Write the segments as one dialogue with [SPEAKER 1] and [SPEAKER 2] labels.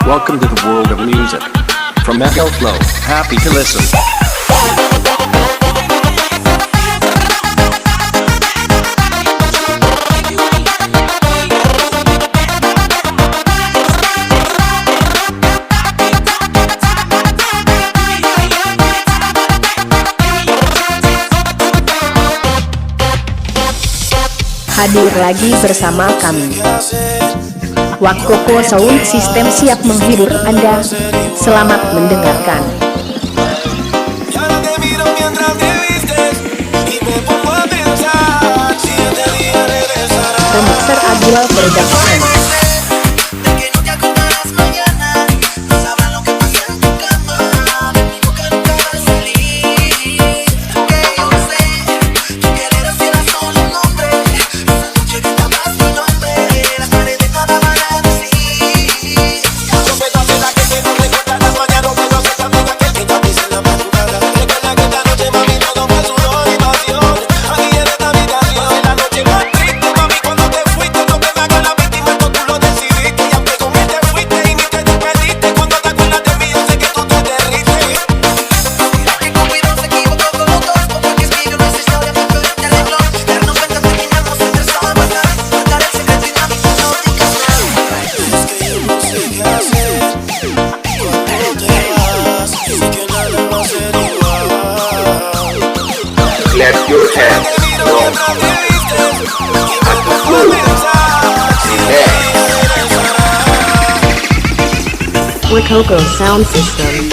[SPEAKER 1] Welcome to the world of music. From Echo Flow, happy to listen.
[SPEAKER 2] Hadir lagi bersama kami. Wakoko Sound System siap menghibur Anda. Selamat mendengarkan. Remixer Agil Production.
[SPEAKER 1] Clap your hands, drum. At the floor. Relax.
[SPEAKER 2] Wakoko Sound System.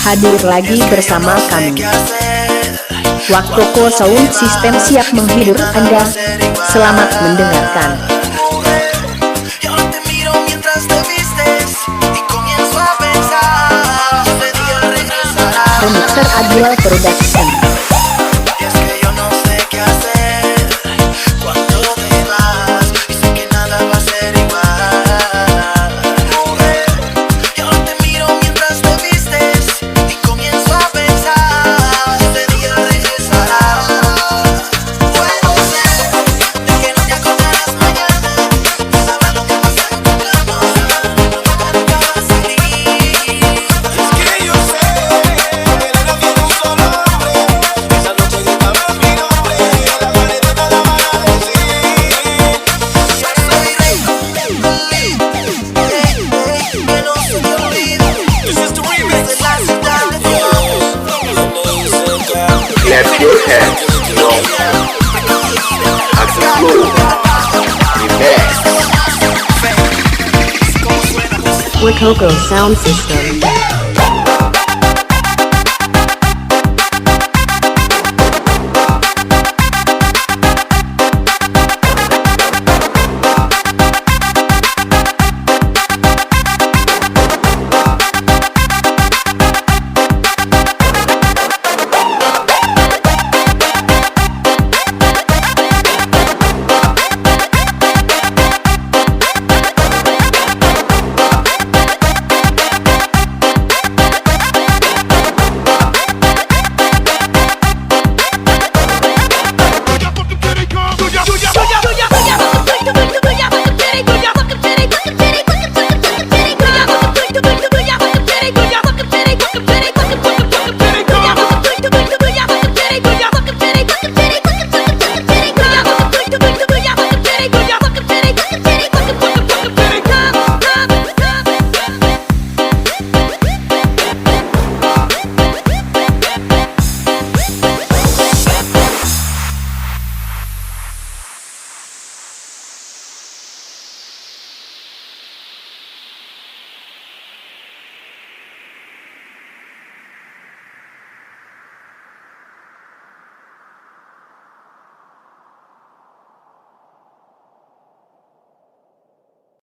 [SPEAKER 2] Hadir lagi bersama kami. Wakoko Sound System siap menghibur Anda. Selamat mendengarkan. Remixer Agil Production.
[SPEAKER 1] Clap your hands, drum. At the floor. Relax.
[SPEAKER 2] Wakoko Sound System.